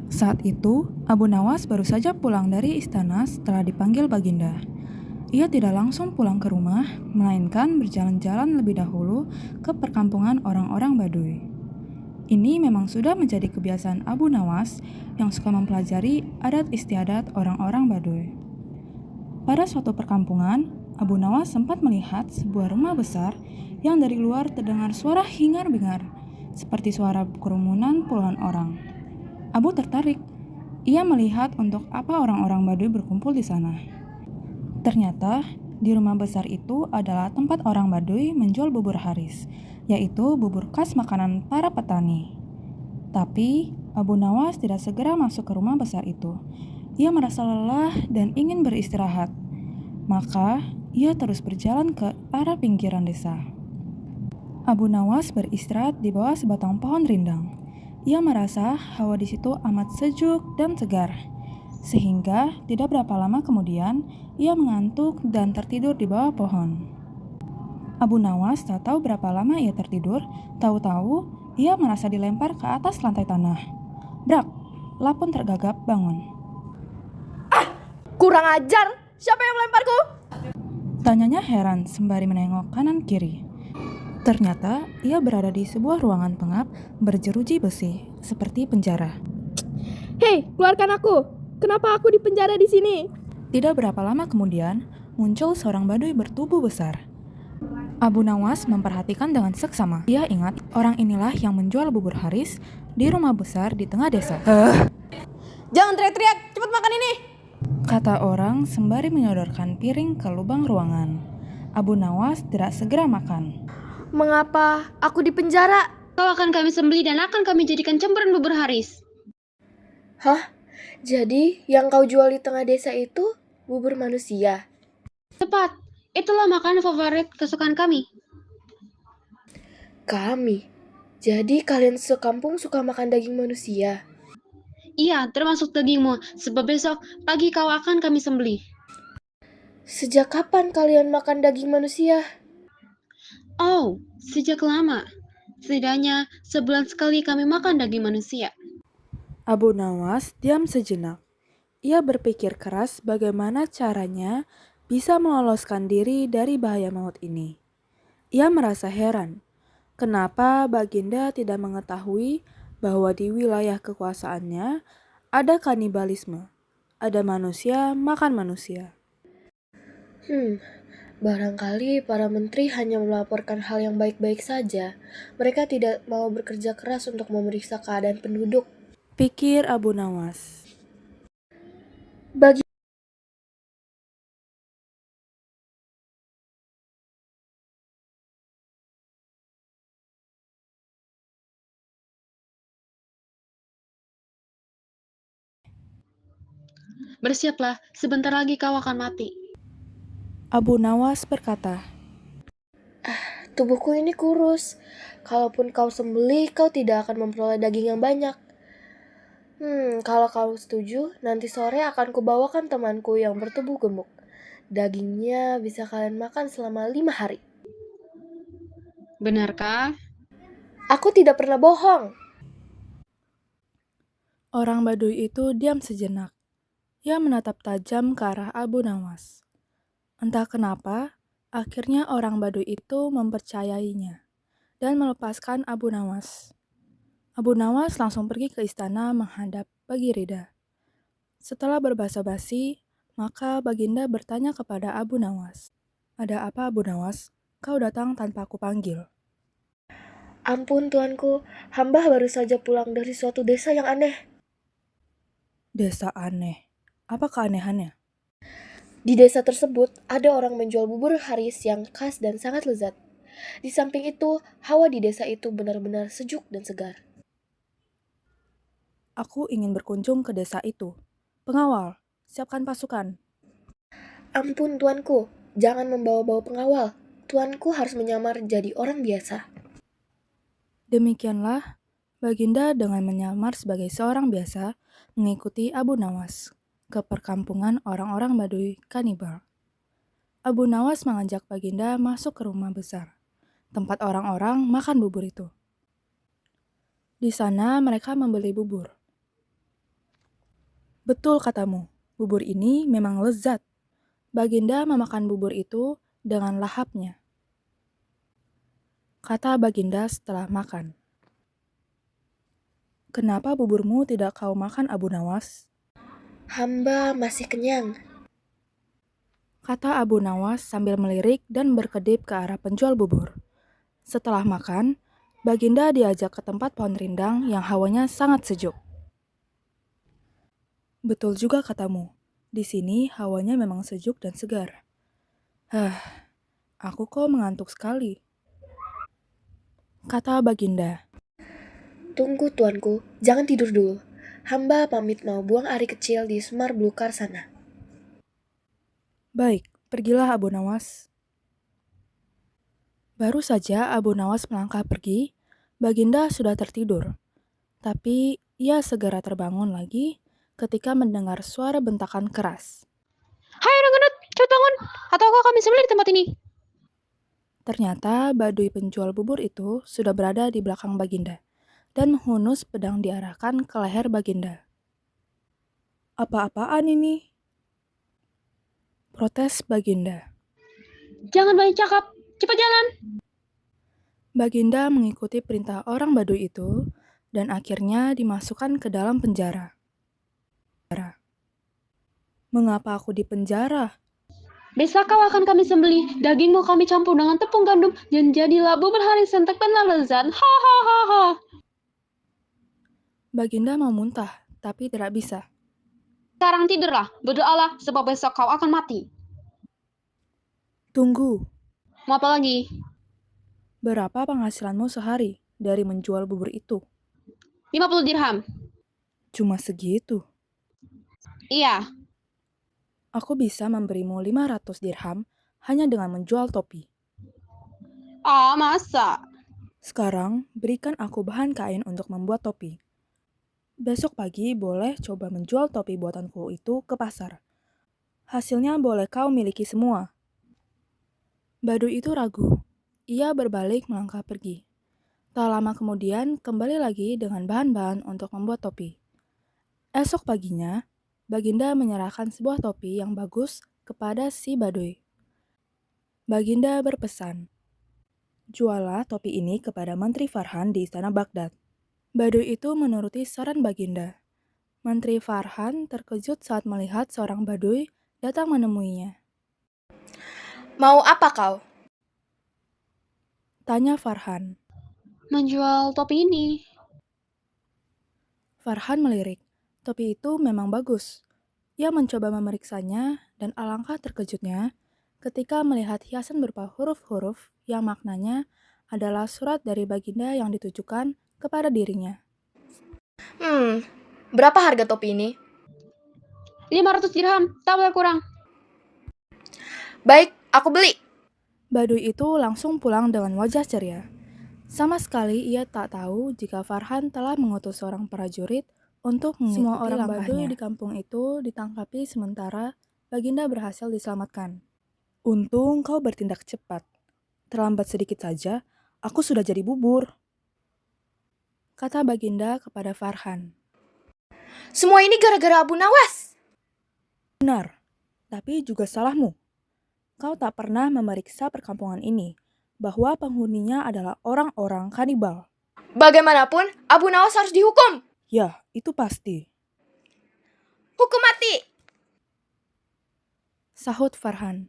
Saat itu, Abu Nawas baru saja pulang dari istana setelah dipanggil Baginda. Ia tidak langsung pulang ke rumah, melainkan berjalan-jalan lebih dahulu ke perkampungan orang-orang Baduy. Ini memang sudah menjadi kebiasaan Abu Nawas yang suka mempelajari adat istiadat orang-orang Baduy. Pada suatu perkampungan, Abu Nawas sempat melihat sebuah rumah besar yang dari luar terdengar suara hingar-bingar, seperti suara kerumunan puluhan orang. Abu tertarik. Ia melihat untuk apa orang-orang Baduy berkumpul di sana. Ternyata, di rumah besar itu adalah tempat orang Baduy menjual bubur haris, yaitu bubur khas makanan para petani. Tapi, Abu Nawas tidak segera masuk ke rumah besar itu. Ia merasa lelah dan ingin beristirahat. Maka, ia terus berjalan ke arah pinggiran desa. Abu Nawas beristirahat di bawah sebatang pohon rindang. Ia merasa hawa di situ amat sejuk dan segar. Sehingga tidak berapa lama kemudian, ia mengantuk dan tertidur di bawah pohon. Abu Nawas tak tahu berapa lama ia tertidur, tahu-tahu ia merasa dilempar ke atas lantai tanah. Brak, Lapun tergagap bangun. Kurang ajar! Siapa yang melemparku? Tanyanya heran sembari menengok kanan kiri. Ternyata ia berada di sebuah ruangan pengap berjeruji besi, seperti penjara. Hei, keluarkan aku! Kenapa aku dipenjara di sini? Tidak berapa lama kemudian, muncul seorang Baduy bertubuh besar. Abu Nawas memperhatikan dengan seksama. Ia ingat orang inilah yang menjual bubur haris di rumah besar di tengah desa. Jangan teriak-teriak, cepat makan ini! Kata orang sembari menyodorkan piring ke lubang ruangan. Abu Nawas tidak segera makan. Mengapa aku dipenjara? Kau akan kami sembelih dan akan kami jadikan campuran bubur haris. Hah? Jadi yang kau jual di tengah desa itu bubur manusia? Tepat, itulah makanan favorit kesukaan kami. Kami? Jadi kalian sekampung suka makan daging manusia? Iya, termasuk dagingmu, sebab besok pagi kau akan kami sembelih. Sejak kapan kalian makan daging manusia? Oh, sejak lama. Setidaknya sebulan sekali kami makan daging manusia. Abu Nawas diam sejenak. Ia berpikir keras bagaimana caranya bisa meloloskan diri dari bahaya maut ini. Ia merasa heran, kenapa Baginda tidak mengetahui bahwa di wilayah kekuasaannya ada kanibalisme, ada manusia makan manusia. Barangkali para menteri hanya melaporkan hal yang baik-baik saja. Mereka tidak mau bekerja keras untuk memeriksa keadaan penduduk. Pikir Abu Nawas. Bagi Bersiaplah, sebentar lagi kau akan mati. Abu Nawas berkata, tubuhku ini kurus. Kalaupun kau sembelih, kau tidak akan memperoleh daging yang banyak. Kalau kau setuju, nanti sore akan kubawakan temanku yang bertubuh gemuk. Dagingnya bisa kalian makan selama 5 hari. Benarkah? Aku tidak pernah bohong. orang Baduy itu diam sejenak. Ia menatap tajam ke arah Abu Nawas. Entah kenapa, akhirnya orang Baduy itu mempercayainya dan melepaskan Abu Nawas. Abu Nawas langsung pergi ke istana menghadap Bagirida. Setelah berbasa-basi, maka Baginda bertanya kepada Abu Nawas. Ada apa Abu Nawas? Kau datang tanpa aku panggil. Ampun tuanku, hamba baru saja pulang dari suatu desa yang aneh. Desa aneh. Apa keanehannya? Di desa tersebut, ada orang menjual bubur haris yang khas dan sangat lezat. Di samping itu, hawa di desa itu benar-benar sejuk dan segar. Aku ingin berkunjung ke desa itu. Pengawal, siapkan pasukan. Ampun tuanku, jangan membawa-bawa pengawal. Tuanku harus menyamar jadi orang biasa. Demikianlah, Baginda dengan menyamar sebagai seorang biasa mengikuti Abu Nawas ke perkampungan orang-orang Baduy kanibal. Abu Nawas mengajak Baginda masuk ke rumah besar, tempat orang-orang makan bubur itu. Di sana mereka membeli bubur. Betul katamu, bubur ini memang lezat. Baginda memakan bubur itu dengan lahapnya, kata Baginda setelah makan. Kenapa buburmu tidak kau makan, Abu Nawas? Hamba masih kenyang. Kata Abu Nawas sambil melirik dan berkedip ke arah penjual bubur. Setelah makan, Baginda diajak ke tempat pohon rindang yang hawanya sangat sejuk. Betul juga katamu, di sini hawanya memang sejuk dan segar. Aku kok mengantuk sekali, kata Baginda. Tunggu tuanku, jangan tidur dulu. Hamba pamit mau buang air kecil di Semar Belukar sana. Baik, pergilah Abu Nawas. Baru saja Abu Nawas melangkah pergi, Baginda sudah tertidur. Tapi ia segera terbangun lagi ketika mendengar suara bentakan keras. Hai anak gendut, cepat bangun. Ataukah kami sembelih di tempat ini? Ternyata Baduy penjual bubur itu sudah berada di belakang Baginda dan menghunus pedang diarahkan ke leher Baginda. Apa-apaan ini? Protes Baginda. Jangan banyak cakap, cepat jalan. Baginda mengikuti perintah orang Baduy itu dan akhirnya dimasukkan ke dalam penjara. Mengapa aku di penjara? Besok kau akan kami sembelih, dagingmu kami campur dengan tepung gandum, dan jadilah bubur haring sentek benar lezat. Hahaha. Baginda mau muntah, tapi tidak bisa. Sekarang tidurlah, berdoalah, sebab besok kau akan mati. Tunggu, Mau apa lagi? berapa penghasilanmu sehari dari menjual bubur itu? 50 dirham. Cuma segitu. Iya. Aku bisa memberimu 500 dirham hanya dengan menjual topi. Masa? Sekarang, berikan aku bahan kain untuk membuat topi. Besok pagi boleh coba menjual topi buatanku itu ke pasar. Hasilnya boleh kau miliki semua. Baduy itu ragu. Ia berbalik melangkah pergi. Tak lama kemudian kembali lagi dengan bahan-bahan untuk membuat topi. Esok paginya, Baginda menyerahkan sebuah topi yang bagus kepada si Baduy. Baginda berpesan, jualah topi ini kepada Menteri Farhan di istana Baghdad. Baduy itu menuruti saran Baginda. Menteri Farhan terkejut saat melihat seorang Baduy datang menemuinya. Mau apa kau? Tanya Farhan. Menjual topi ini. Farhan melirik. Topi itu memang bagus. Ia mencoba memeriksanya dan alangkah terkejutnya ketika melihat hiasan berupa huruf-huruf yang maknanya adalah surat dari Baginda yang ditujukan kepada dirinya. Berapa harga topi ini? 500 dirham, tak boleh kurang. Baik, aku beli. Baduy itu langsung pulang dengan wajah ceria. Sama sekali ia tak tahu jika Farhan telah mengutus seorang prajurit untuk mengikuti semua orang Baduy di kampung itu ditangkapi sementara Baginda berhasil diselamatkan. Untung kau bertindak cepat. Terlambat sedikit saja, aku sudah jadi bubur. Kata Baginda kepada Farhan. Semua ini gara-gara Abu Nawas. Benar, tapi juga salahmu. Kau tak pernah memeriksa perkampungan ini, bahwa penghuninya adalah orang-orang kanibal. Bagaimanapun, Abu Nawas harus dihukum. Ya, itu pasti. Hukum mati. Sahut Farhan.